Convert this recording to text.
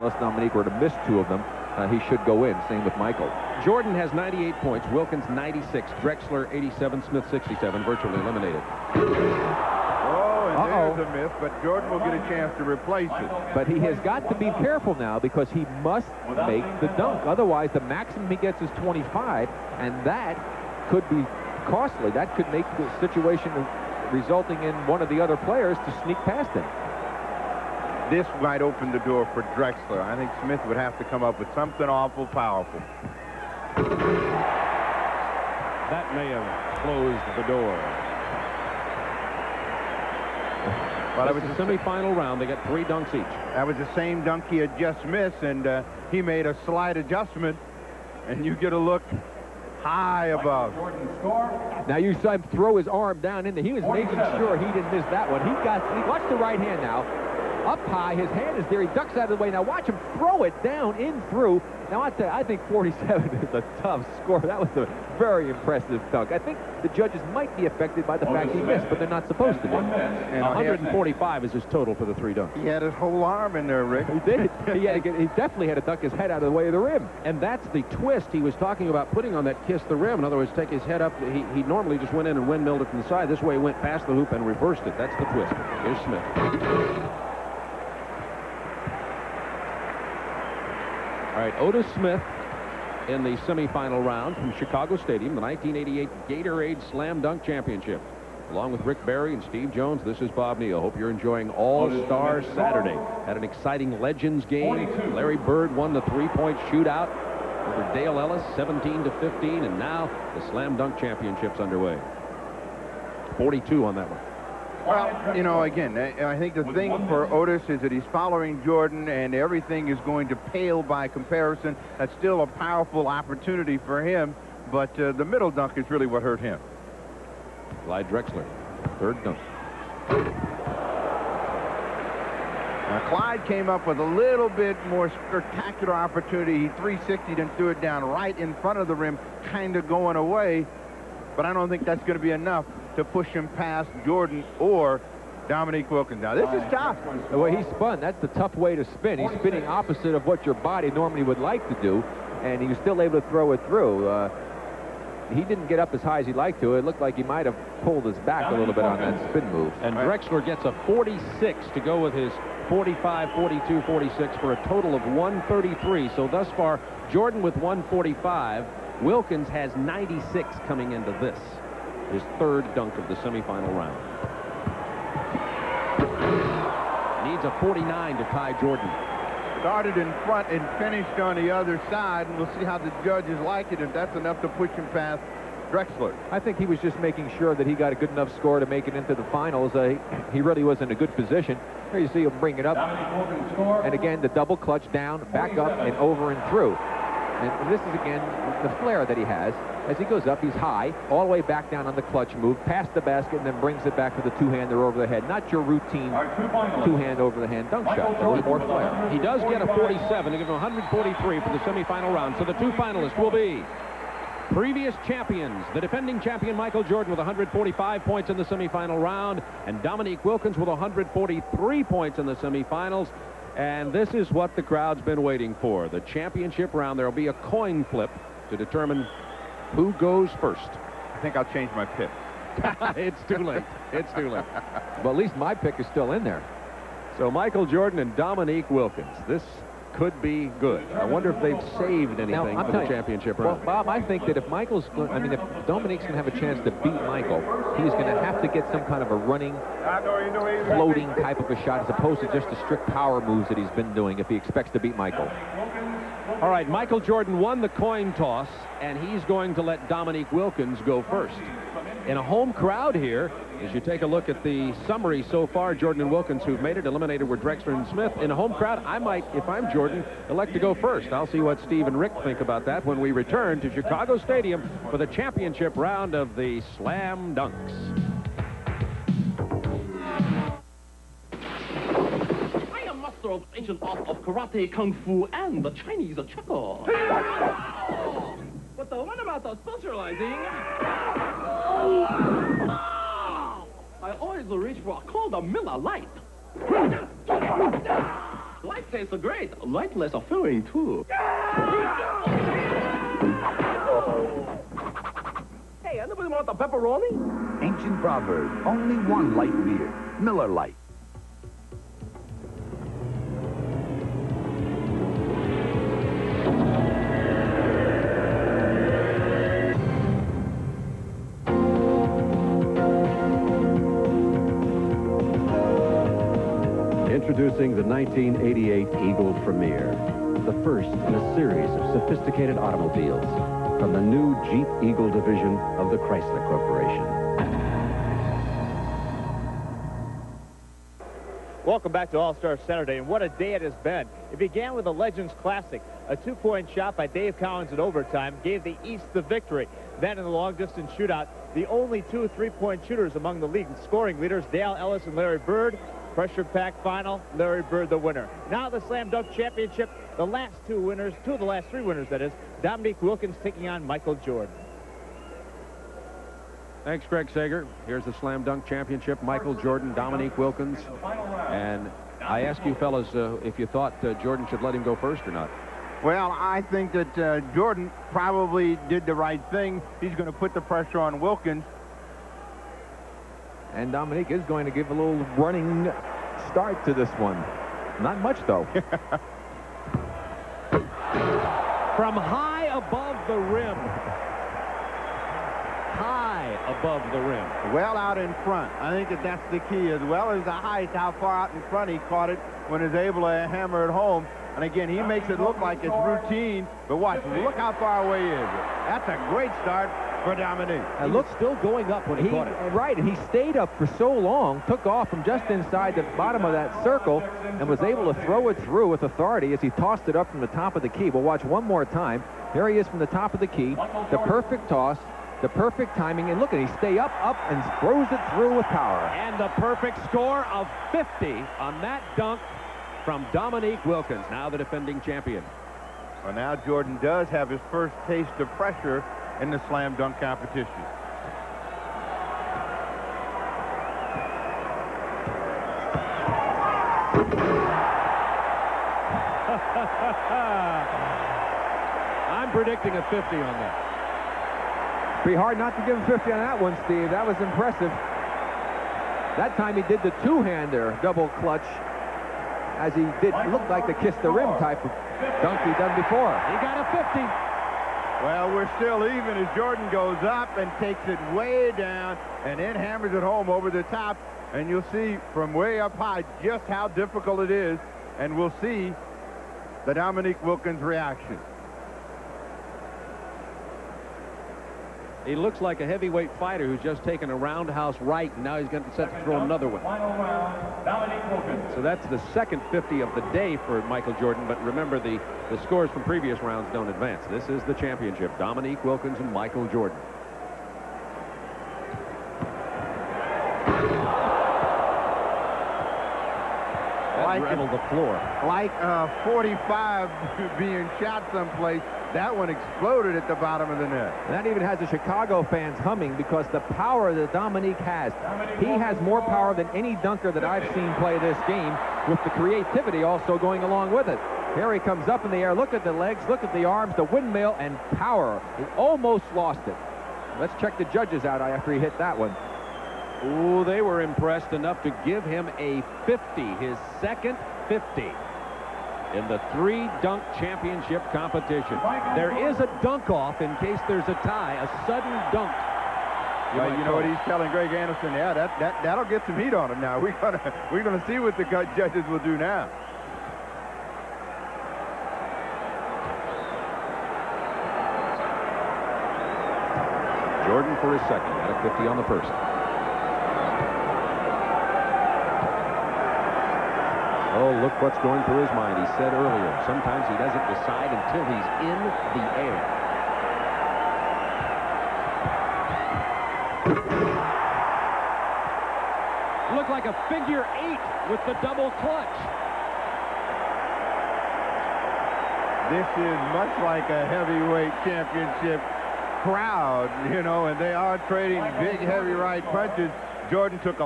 Unless Dominique were to miss 2 of them, he should go in. Same with Michael. Jordan has 98 points, Wilkins 96, Drexler 87, Smith 67, virtually eliminated. Oh, and there's a miss, but Jordan will get a chance to replace it. But he has got to be careful now because he must make the dunk. Otherwise, the maximum he gets is 25, and that could be costly. That could make the situation resulting in one of the other players to sneak past him. This might open the door for Drexler. I think Smith would have to come up with something awful powerful. That may have closed the door. Well, it was the semifinal round. They got 3 dunks each. That was the same dunk he had just missed, and he made a slight adjustment, and you get a look high above. Now you saw him throw his arm down in there. He was making sure he didn't miss that one. He watch the right hand now. Up high, his hand is there. He ducks out of the way. Now watch him throw it down in through. Now I think 47 is a tough score. That was a very impressive dunk. I think the judges might be affected by the fact he missed, but they're not supposed to be. And 145 is his total for the 3 dunks. He had his whole arm in there, Rick. He did. He definitely had to duck his head out of the way of the rim. And that's the twist he was talking about putting on that kiss the rim. In other words, take his head up. He normally just went in and windmilled it from the side. This way he went past the hoop and reversed it. That's the twist. Here's Smith. All right, Otis Smith in the semifinal round from Chicago Stadium, the 1988 Gatorade Slam Dunk Championship. Along with Rick Barry and Steve Jones, this is Bob Neal. Hope you're enjoying All-Star Saturday. Had an exciting Legends game. Larry Bird won the 3-point shootout over Dale Ellis, 17-15, and now the Slam Dunk Championship's underway. 42 on that one. Well, you know, again, I think the thing for Otis is that he's following Jordan, and everything is going to pale by comparison. That's still a powerful opportunity for him, but the middle dunk is really what hurt him. Clyde Drexler, 3rd dunk. Now, Clyde came up with a little bit more spectacular opportunity. He 360'd and threw it down right in front of the rim, kind of going away, but I don't think that's going to be enough to push him past Jordan or Dominique Wilkins. Now, this is tough. The way he spun, that's the tough way to spin. He's spinning opposite of what your body normally would like to do, and he was still able to throw it through. He didn't get up as high as he'd like to. It looked like he might have pulled his back a little bit on that spin move. And Drexler gets a 46 to go with his 45, 42, 46 for a total of 133. So thus far, Jordan with 145. Wilkins has 96 coming into this. His 3rd dunk of the semifinal round. Needs a 49 to tie Jordan. Started in front and finished on the other side, and we'll see how the judges like it, if that's enough to push him past Drexler. I think he was just making sure that he got a good enough score to make it into the finals. He really was in a good position. Here you see him bring it up. And again, the double clutch down, back up, and over and through. And this is, again, the flair that he has. As he goes up, he's high, all the way back down on the clutch move, past the basket, and then brings it back with a 2-hander over the head. Not your routine 2-hand over the hand dunk shot. A little more flair. He does get a 47 to give him 143 for the semifinal round. So the 2 finalists will be previous champions, the defending champion Michael Jordan with 145 points in the semifinal round, and Dominique Wilkins with 143 points in the semifinals. And this is what the crowd's been waiting for. The championship round. There will be a coin flip to determine who goes first. I think I'll change my pick. It's too late. It's too late. Well, at least my pick is still in there. So Michael Jordan and Dominique Wilkins. This could be good. I wonder if they've saved anything for the championship round. Well, Bob, I think that if if Dominique's going to have a chance to beat Michael, he's going to have to get some kind of a running, floating type of a shot as opposed to just the strict power moves that he's been doing if he expects to beat Michael. All right, Michael Jordan won the coin toss, and he's going to let Dominique Wilkins go first. In a home crowd here, as you take a look at the summary so far, Jordan and Wilkins, who've made it, eliminated were Drexler and Smith. In a home crowd, I might, if I'm Jordan, elect to go first. I'll see what Steve and Rick think about that when we return to Chicago Stadium for the championship round of the Slam Dunks. I am master of ancient art of karate, kung fu, and the Chinese checker. But what about the socializing? I always reach for a cold Miller Lite. Like It tastes great. Light less of filling, too. Hey, anybody want a pepperoni? Ancient proverb, only one light beer, Miller Lite. Introducing the 1988 Eagle Premier, the first in a series of sophisticated automobiles from the new Jeep Eagle division of the Chrysler Corporation. Welcome back to All-Star Saturday, and what a day it has been. It began with a Legends Classic. A two-point shot by Dave Collins in overtime gave the East the victory. Then in the long-distance shootout, the only two three-point shooters among the league scoring leaders, Dale Ellis and Larry Bird. Pressure-packed final, Larry Bird the winner. Now the Slam Dunk Championship, the last two winners, two of the last three winners, that is, Dominique Wilkins taking on Michael Jordan. Thanks, Greg Sager. Here's the Slam Dunk Championship. Michael Jordan, Dominique Wilkins. And I asked you fellas if you thought Jordan should let him go first or not. Well, I think that Jordan probably did the right thing. He's going to put the pressure on Wilkins. And Dominique is going to give a little running start to this one. Not much, though. From high above the rim. High above the rim. Well out in front. I think that that's the key, as well as the height, how far out in front he caught it when he's able to hammer it home. And again, he makes it look like it's routine, but watch, look how far away he is. That's a great start for Dominique. And look, still going up when he caught it. Right, and he stayed up for so long, took off from just inside the bottom of that circle, and was able to throw it through with authority as he tossed it up from the top of the key. But watch one more time. Here he is from the top of the key, the perfect toss, the perfect timing, and look at he stay up, and throws it through with power. And the perfect score of 50 on that dunk from Dominique Wilkins, now the defending champion. Well, now Jordan does have his first taste of pressure in the slam dunk competition. I'm predicting a 50 on that. Pretty hard not to give him 50 on that one, Steve. That was impressive. That time he did the two-hander double clutch, as he did look like the kiss the rim type of dunk he done before. He got a 50. Well, we're still even as Jordan goes up and takes it way down and then hammers it home over the top. And you'll see from way up high just how difficult it is. And we'll see the Dominique Wilkins reaction. He looks like a heavyweight fighter who's just taken a roundhouse right, and now he's going to set to throw another one. So that's the second 50 of the day for Michael Jordan, but remember the scores from previous rounds don't advance. This is the championship, Dominique Wilkins and Michael Jordan. Rattled the floor. Like 45 being shot someplace, that one exploded at the bottom of the net. And that even has the Chicago fans humming because the power that Dominique has. He has more power than any dunker that I've seen play this game, with the creativity also going along with it. Here he comes up in the air. Look at the legs, look at the arms, the windmill, and power. He almost lost it. Let's check the judges out after he hit that one. Ooh, they were impressed enough to give him a 50, his second 50 in the three-dunk championship competition. There is a dunk-off in case there's a tie, a sudden dunk. You know what he's telling Greg Anderson? Yeah, that'll get some heat on him now. We're gonna see what the judges will do now. Jordan for his second, at a 50 on the first. Oh, look what's going through his mind. He said earlier, sometimes he doesn't decide until he's in the air. Looked like a figure 8 with the double clutch. This is much like a heavyweight championship crowd, you know, and they are trading big, heavy right punches. Jordan took a